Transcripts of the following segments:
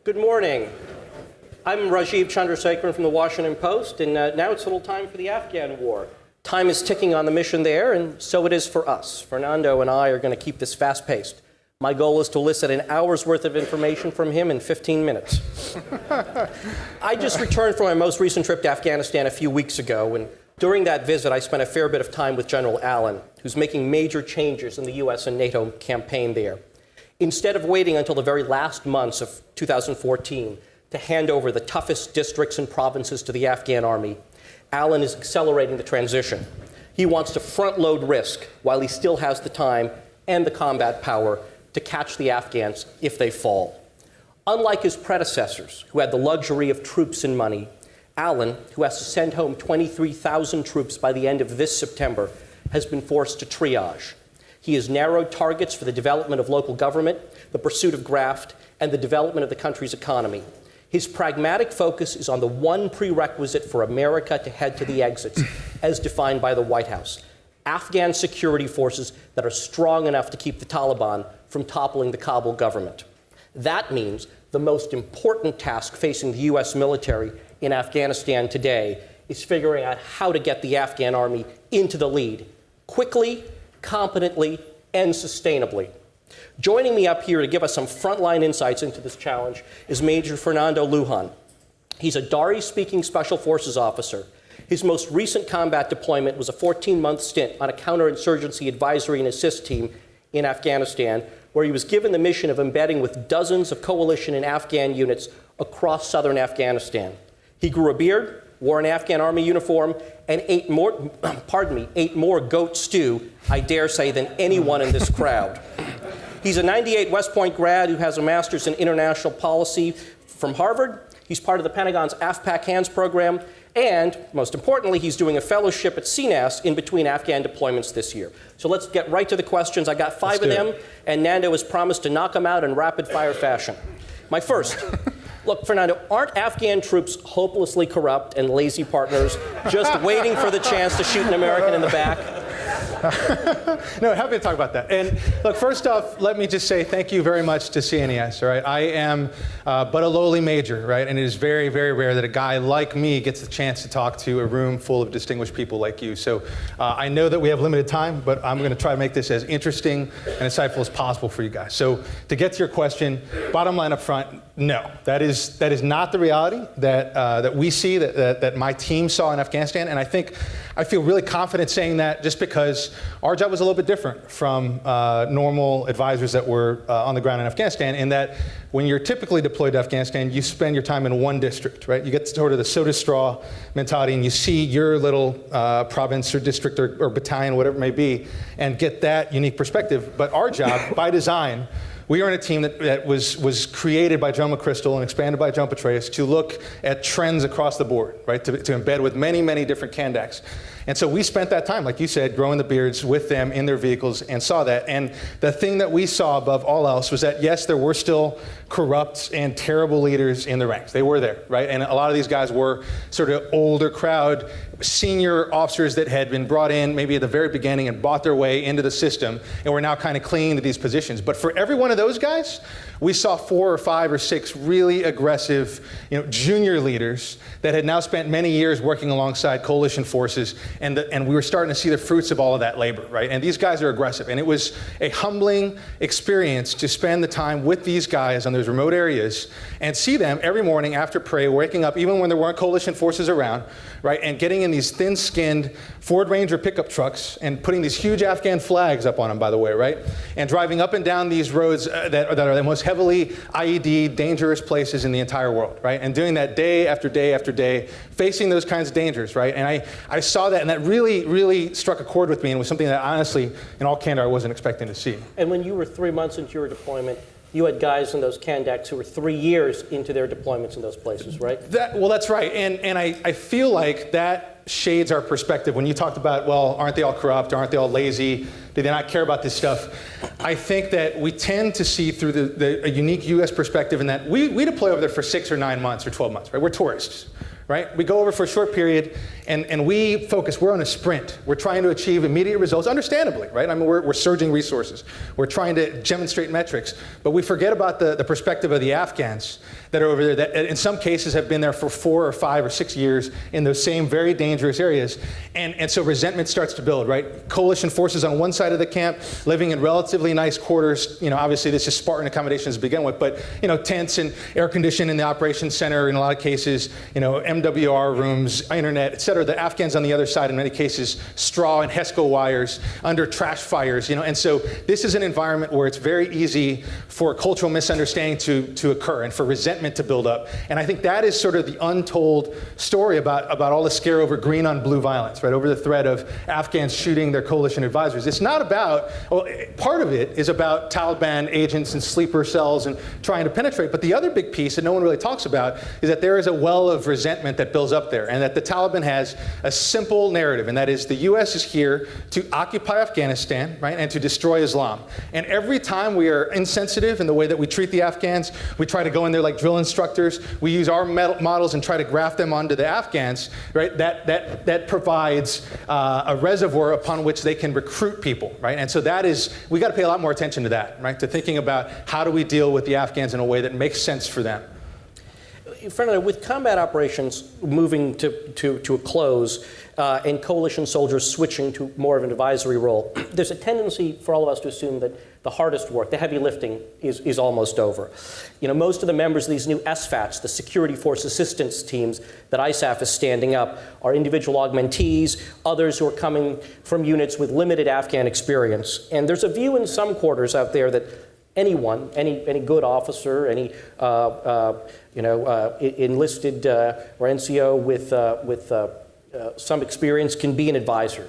Good morning. I'm Rajiv Chandrasekaran from the Washington Post, and now it's a little time for the Afghan war. Time is ticking on the mission there, and so it is for us. Fernando and I are going to keep this fast-paced. My goal is to elicit an hour's worth of information from him in 15 minutes. I just returned from my most recent trip to Afghanistan a few weeks ago, and during that visit, I spent a fair bit of time with General Allen, who's making major changes in the U.S. and NATO campaign there. Instead of waiting until the very last months of 2014 to hand over the toughest districts and provinces to the Afghan army, Allen is accelerating the transition. He wants to front-load risk while he still has the time and the combat power to catch the Afghans if they fall. Unlike his predecessors, who had the luxury of troops and money, Allen, who has to send home 23,000 troops by the end of this September, has been forced to triage. He has narrowed targets for the development of local government, the pursuit of graft, and the development of the country's economy. His pragmatic focus is on the one prerequisite for America to head to the exits, as defined by the White House: Afghan security forces that are strong enough to keep the Taliban from toppling the Kabul government. That means the most important task facing the U.S. military in Afghanistan today is figuring out how to get the Afghan army into the lead, quickly, competently, and sustainably. Joining me up here to give us some frontline insights into this challenge is Major Fernando Lujan. He's a Dari-speaking Special Forces officer. His most recent combat deployment was a 14-month stint on a counterinsurgency advisory and assist team in Afghanistan, where he was given the mission of embedding with dozens of coalition and Afghan units across southern Afghanistan. He grew a beard, wore an Afghan army uniform, and ate more goat stew, I dare say, than anyone in this crowd. He's a 98 West Point grad who has a master's in international policy from Harvard. He's part of the Pentagon's AFPAC Hands program, and most importantly, he's doing a fellowship at CNAS in between Afghan deployments this year. So let's get right to the questions. I got five of them, and Nando has promised to knock them out in rapid-fire fashion. My first. Look, Fernando, aren't Afghan troops hopelessly corrupt and lazy partners just waiting for the chance to shoot an American in the back? No, happy to talk about that. And look, first off, let me just say thank you very much to CNAS, all right? I am but a lowly major, right? And it is very, very rare that a guy like me gets the chance to talk to a room full of distinguished people like you. So I know that we have limited time, but I'm going to try to make this as interesting and insightful as possible for you guys. So to get to your question, bottom line up front, no, that is not the reality that we see, that my team saw in Afghanistan. And I feel really confident saying that just because our job was a little bit different from normal advisors that were on the ground in Afghanistan, in that when you're typically deployed to Afghanistan, you spend your time in one district, right? You get sort of the soda straw mentality, and you see your little province or district or battalion, whatever it may be, and get that unique perspective. But our job, by design, we are in a team that was created by Joe McChrystal and expanded by John Petraeus to look at trends across the board, right? To embed with many, many different Kandacs. And so we spent that time, like you said, growing the beards with them in their vehicles and saw that. And the thing that we saw above all else was that, yes, there were still corrupt and terrible leaders in the ranks. They were there, right? And a lot of these guys were sort of older crowd, senior officers that had been brought in maybe at the very beginning and bought their way into the system and were now kind of clinging to these positions. But for every one of those guys, we saw 4 or 5 or 6 really aggressive, junior leaders that had now spent many years working alongside coalition forces, and we were starting to see the fruits of all of that labor, right? And these guys are aggressive, and it was a humbling experience to spend the time with these guys on those remote areas and see them every morning after prayer, waking up, even when there weren't coalition forces around, right? And getting in these thin-skinned Ford Ranger pickup trucks and putting these huge Afghan flags up on them, by the way, right? And driving up and down these roads that are the most heavily IED dangerous places in the entire world, right? And doing that day after day after day, facing those kinds of dangers, right? And I saw that, and that really, really struck a chord with me, and was something that honestly, in all candor, I wasn't expecting to see. And when you were 3 months into your deployment, you had guys in those Kandacs who were 3 years into their deployments in those places, right? Well, that's right. And I feel like that shades our perspective when you talked about, well, aren't they all corrupt? Aren't they all lazy? Do they not care about this stuff? I think that we tend to see through a unique U.S. perspective in that we deploy over there for 6 or 9 months or 12 months, right? We're tourists, right? We go over for a short period, and we focus. We're on a sprint. We're trying to achieve immediate results, understandably, right? I mean, we're surging resources. We're trying to demonstrate metrics. But we forget about the perspective of the Afghans that are over there that in some cases have been there for 4 or 5 or 6 years in those same very dangerous areas. And so resentment starts to build, right? Coalition forces on one side of the camp living in relatively nice quarters. You know, obviously this is Spartan accommodations to begin with, but, you know, tents and air conditioning in the operations center in a lot of cases, you know, MWR rooms, internet, et cetera. The Afghans on the other side, in many cases, straw and HESCO wires under trash fires, you know. And so this is an environment where it's very easy for cultural misunderstanding to occur and for resentment to build up. And I think that is sort of the untold story about all the scare over green on blue violence, right? Over the threat of Afghans shooting their coalition advisors. It's not about, well, part of it is about Taliban agents and sleeper cells and trying to penetrate. But the other big piece that no one really talks about is that there is a well of resentment that builds up there, and that the Taliban has a simple narrative, and that is the US is here to occupy Afghanistan, right, and to destroy Islam. And every time we are insensitive in the way that we treat the Afghans, we try to go in there like drill instructors, we use our models and try to graft them onto the Afghans, right, that provides a reservoir upon which they can recruit people, right? And so that is, we got to pay a lot more attention to that, right, to thinking about how do we deal with the Afghans in a way that makes sense for them. Fernando, with combat operations moving to a close and coalition soldiers switching to more of an advisory role, there's a tendency for all of us to assume that the hardest work, the heavy lifting, is almost over. You know, most of the members of these new SFATs, the Security Force Assistance Teams that ISAF is standing up, are individual augmentees, others who are coming from units with limited Afghan experience. And there's a view in some quarters out there that anyone, any good officer, any enlisted or NCO with some experience can be an advisor.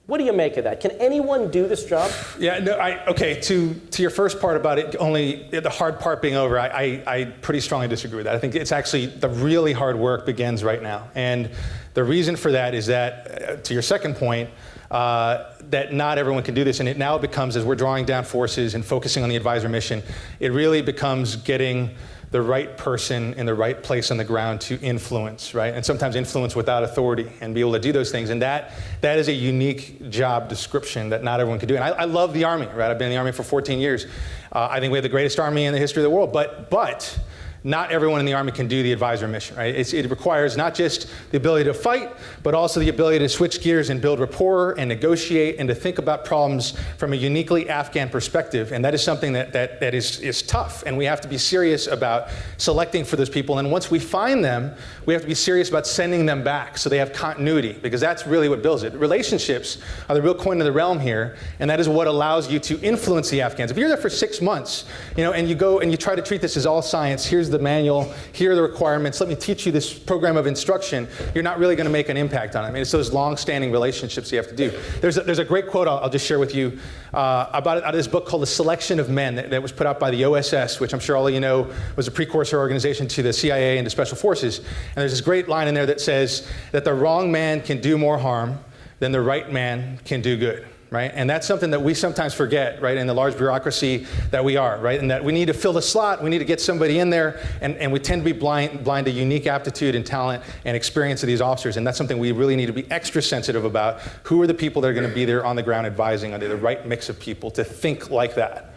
What do you make of that? Can anyone do this job? Yeah, no, okay, to your first part about it, only the hard part being over, I pretty strongly disagree with that. I think it's actually, the really hard work begins right now. And the reason for that is that, to your second point, that not everyone can do this, and it now becomes, as we're drawing down forces and focusing on the advisor mission, it really becomes getting the right person in the right place on the ground to influence, right? And sometimes influence without authority and be able to do those things. And that is a unique job description that not everyone can do. And I love the Army, right? I've been in the Army for 14 years. I think we have the greatest Army in the history of the world, but not everyone in the Army can do the advisor mission, right? It requires not just the ability to fight, but also the ability to switch gears and build rapport and negotiate and to think about problems from a uniquely Afghan perspective. And that is something that is tough. And we have to be serious about selecting for those people. And once we find them, we have to be serious about sending them back so they have continuity, because that's really what builds it. Relationships are the real coin of the realm here, and that is what allows you to influence the Afghans. If you're there for 6 months, you know, and you go and you try to treat this as all science, here's the manual, here are the requirements, let me teach you this program of instruction, you're not really going to make an impact on it. I mean, it's those long-standing relationships you have to do. There's a great quote I'll just share with you about out of this book called The Selection of Men that was put out by the OSS, which I'm sure all of you know was a precursor organization to the CIA and to Special Forces. And there's this great line in there that says that the wrong man can do more harm than the right man can do good. Right? And that's something that we sometimes forget, right, in the large bureaucracy that we are, right? And that we need to fill the slot, we need to get somebody in there, and we tend to be blind to unique aptitude and talent and experience of these officers, and that's something we really need to be extra sensitive about. Who are the people that are going to be there on the ground advising? Are they the right mix of people to think like that?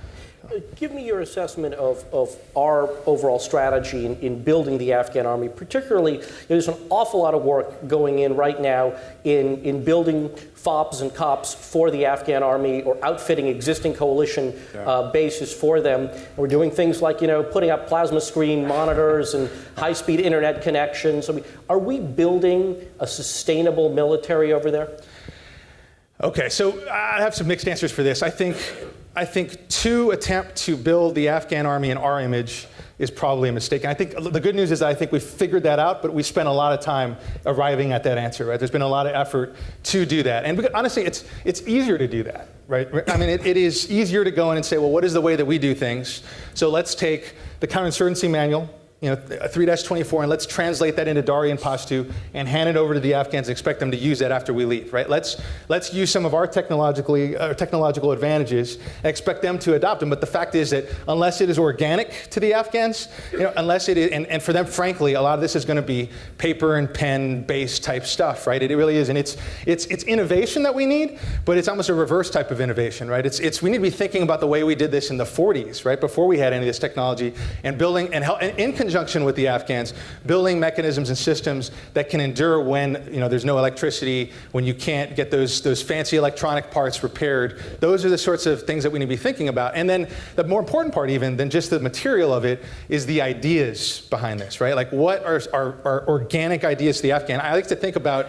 Give me your assessment of our overall strategy in building the Afghan army. Particularly, there's an awful lot of work going in right now in building FOBs and COPs for the Afghan army, or outfitting existing coalition bases for them. We're doing things like, you know, putting up plasma screen monitors and high-speed internet connections. I mean, are we building a sustainable military over there? Okay, so I have some mixed answers for this. I think to attempt to build the Afghan army in our image is probably a mistake. And I think the good news is that I think we've figured that out, but we spent a lot of time arriving at that answer, right? There's been a lot of effort to do that. And honestly, it's easier to do that, right? I mean, it is easier to go in and say, well, what is the way that we do things? So let's take the counterinsurgency manual, a 3-24, and let's translate that into Dari and Pashto and hand it over to the Afghans and expect them to use that after we leave, right? Let's use some of our technological advantages and expect them to adopt them. But the fact is that unless it is organic to the Afghans, unless it is, and for them, frankly, a lot of this is going to be paper and pen based type stuff, right? It really is, and it's innovation that we need, but it's almost a reverse type of innovation, right? We need to be thinking about the way we did this in the 40s, right? Before we had any of this technology, and building and in conjunction with the Afghans, building mechanisms and systems that can endure when there's no electricity, when you can't get those fancy electronic parts repaired. Those are the sorts of things that we need to be thinking about. And then the more important part even than just the material of it is the ideas behind this, right? Like what are organic ideas to the Afghan? I like to think about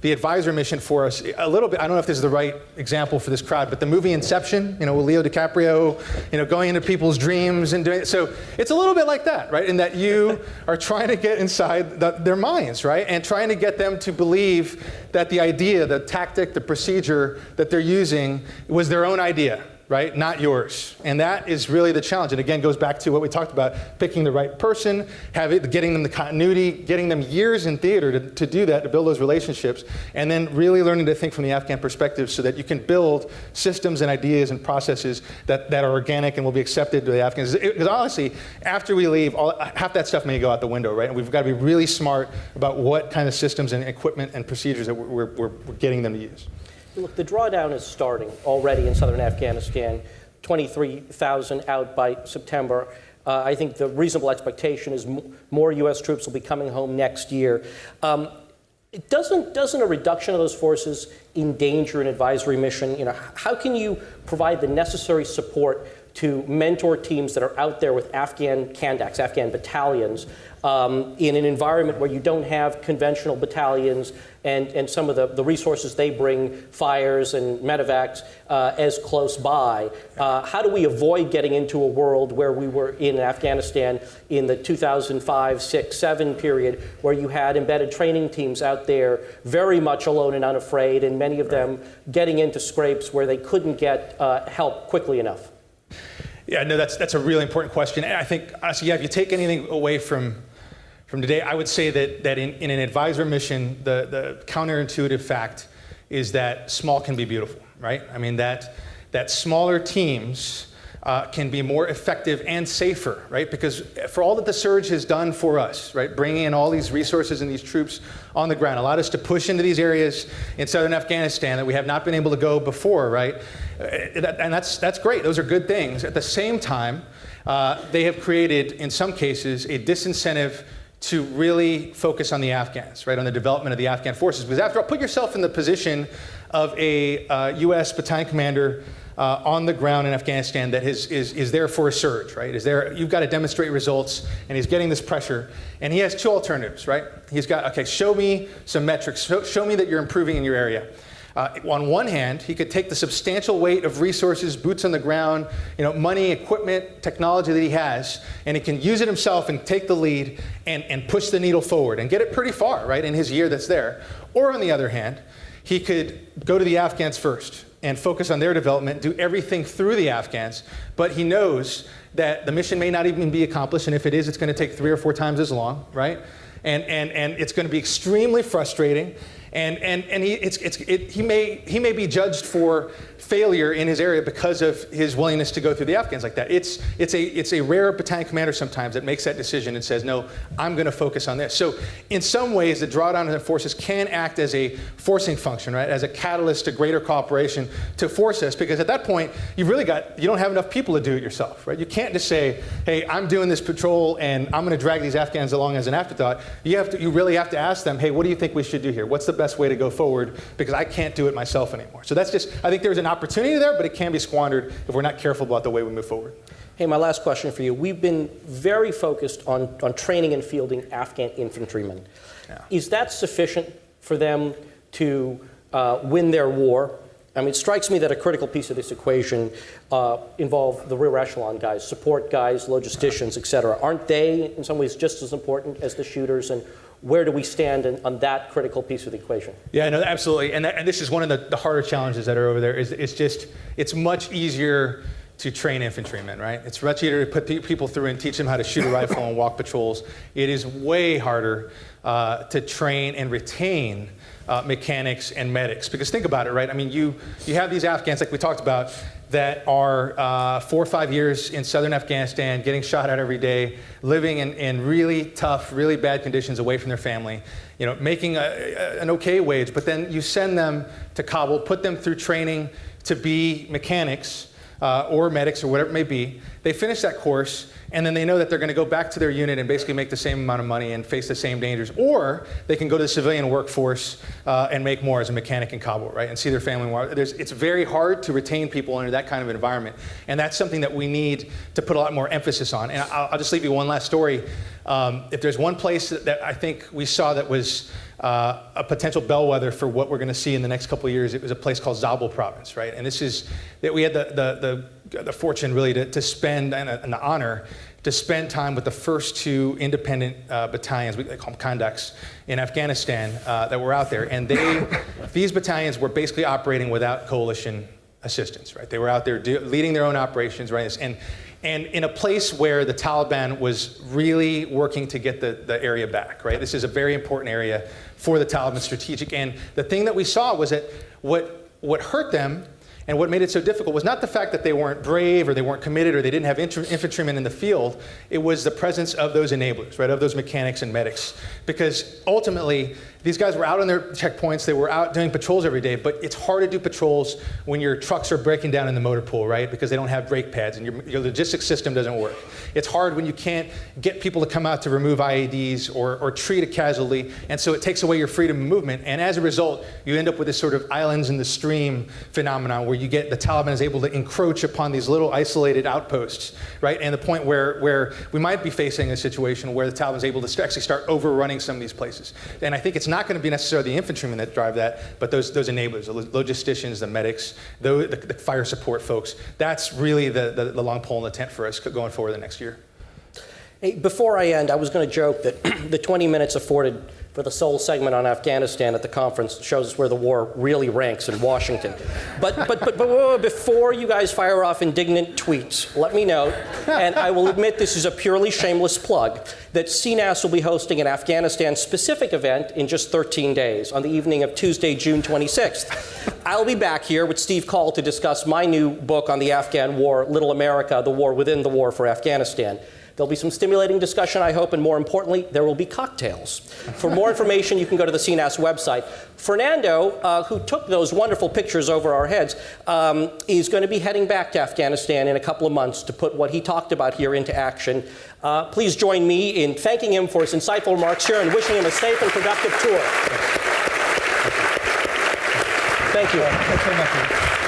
the advisor mission for us a little bit. I don't know if this is the right example for this crowd, but the movie Inception, with Leo DiCaprio, going into people's dreams and doing it. So it's a little bit like that, right? In that you are trying to get inside their minds, right? And trying to get them to believe that the idea, the tactic, the procedure that they're using was their own idea, right? Not yours. And that is really the challenge. And again, goes back to what we talked about, picking the right person, getting them the continuity, getting them years in theater to do that, to build those relationships, and then really learning to think from the Afghan perspective so that you can build systems and ideas and processes that are organic and will be accepted to the Afghans. Because honestly, after we leave, half that stuff may go out the window, right? And we've got to be really smart about what kind of systems and equipment and procedures that we're getting them to use. Look, the drawdown is starting already in southern Afghanistan, 23,000 out by September. I think the reasonable expectation is more U.S. troops will be coming home next year. Doesn't a reduction of those forces endanger an advisory mission? How can you provide the necessary support to mentor teams that are out there with Afghan Kandaks, Afghan battalions, in an environment where you don't have conventional battalions and some of the resources they bring, fires and medevacs, as close by? How do we avoid getting into a world where we were in Afghanistan in the 2005, 6, 7 period, where you had embedded training teams out there very much alone and unafraid, and many of them getting into scrapes where they couldn't get help quickly enough? Yeah, no, that's a really important question. And I think, honestly, if you take anything away from today, I would say that in an advisor mission, the counterintuitive fact is that small can be beautiful, right? I mean, that smaller teams can be more effective and safer, right? Because for all that the surge has done for us, right, bringing in all these resources and these troops on the ground, allowed us to push into these areas in southern Afghanistan that we have not been able to go before, right? And that's great. Those are good things. At the same time, they have created, in some cases, a disincentive to really focus on the Afghans, right, on the development of the Afghan forces. Because after all, put yourself in the position of a U.S. battalion commander on the ground in Afghanistan that is there for a surge, right? You've got to demonstrate results, and he's getting this pressure, and he has two alternatives, right? He's got, okay, show me some metrics, show me that you're improving in your area. On one hand, he could take the substantial weight of resources, boots on the ground, money, equipment, technology that he has, and he can use it himself and take the lead and push the needle forward and get it pretty far, right, in his year that's there. Or on the other hand, he could go to the Afghans first and focus on their development, do everything through the Afghans, but he knows that the mission may not even be accomplished, and if it is, it's going to take 3 or 4 times as long, right? And it's going to be extremely frustrating. And he may be judged for failure in his area because of his willingness to go through the Afghans like that. It's a rare battalion commander sometimes that makes that decision and says, no, I'm going to focus on this. So in some ways, the drawdown of the forces can act as a forcing function, right? As a catalyst to greater cooperation to force us, because at that point, you don't have enough people to do it yourself, right? You can't just say, hey, I'm doing this patrol and I'm going to drag these Afghans along as an afterthought. You really have to ask them, hey, what do you think we should do here? What's the best way to go forward, because I can't do it myself anymore. So that's just, I think there's an opportunity there, but it can be squandered if we're not careful about the way we move forward. Hey, my last question for you. We've been very focused on training and fielding Afghan infantrymen. Yeah. Is that sufficient for them to win their war? I mean, it strikes me that a critical piece of this equation involve the rear echelon guys, support guys, logisticians, et cetera. Aren't they, in some ways, just as important as the shooters? And where do we stand on that critical piece of the equation? Yeah, no, absolutely. And this is one of the harder challenges that are over there. It's much easier to train infantrymen, right? It's much easier to put people through and teach them how to shoot a rifle and walk patrols. It is way harder to train and retain mechanics and medics. Because think about it, right? I mean, you have these Afghans, like we talked about, that are 4 or 5 years in southern Afghanistan, getting shot at every day, living in really tough, really bad conditions away from their family, making an okay wage, but then you send them to Kabul, put them through training to be mechanics, or medics or whatever it may be. They finish that course, and then they know that they're going to go back to their unit and basically make the same amount of money and face the same dangers. Or they can go to the civilian workforce and make more as a mechanic in Kabul, right? And see their family more. It's very hard to retain people under that kind of environment. And that's something that we need to put a lot more emphasis on. And I'll just leave you one last story. If there's one place that I think we saw that was a potential bellwether for what we're going to see in the next couple of years, it was a place called Zabul province, right? And this is that we had the fortune really to spend and the honor to spend time with the first 2 independent battalions, we call them Kandaks, in Afghanistan that were out there. And these battalions were basically operating without coalition assistance, right? They were out there leading their own operations, right? And in a place where the Taliban was really working to get the area back, right? This is a very important area for the Taliban strategic. And the thing that we saw was that what hurt them and what made it so difficult was not the fact that they weren't brave or they weren't committed or they didn't have infantrymen in the field. It was the presence of those enablers, right, of those mechanics and medics. Because ultimately, these guys were out on their checkpoints, they were out doing patrols every day, but it's hard to do patrols when your trucks are breaking down in the motor pool, right, because they don't have brake pads and your logistics system doesn't work. It's hard when you can't get people to come out to remove IEDs or treat a casualty, and so it takes away your freedom of movement, and as a result, you end up with this sort of islands in the stream phenomenon where you get the Taliban is able to encroach upon these little isolated outposts, right, and the point where we might be facing a situation where the Taliban is able to actually start overrunning some of these places. And I think it's not going to be necessarily the infantrymen that drive that, but those enablers, the logisticians, the medics, the fire support folks. That's really the long pole in the tent for us going forward the next year. Hey, before I end, I was going to joke that the 20 minutes afforded for the sole segment on Afghanistan at the conference shows us where the war really ranks in Washington. But before you guys fire off indignant tweets, let me know, and I will admit this is a purely shameless plug, that CNAS will be hosting an Afghanistan-specific event in just 13 days on the evening of Tuesday, June 26th. I'll be back here with Steve Call to discuss my new book on the Afghan War, Little America, The War Within the War for Afghanistan. There'll be some stimulating discussion, I hope, and more importantly, there will be cocktails. For more information, you can go to the CNAS website. Fernando, who took those wonderful pictures over our heads, is going to be heading back to Afghanistan in a couple of months to put what he talked about here into action. Please join me in thanking him for his insightful remarks here and wishing him a safe and productive tour. Thank you. Thanks very much.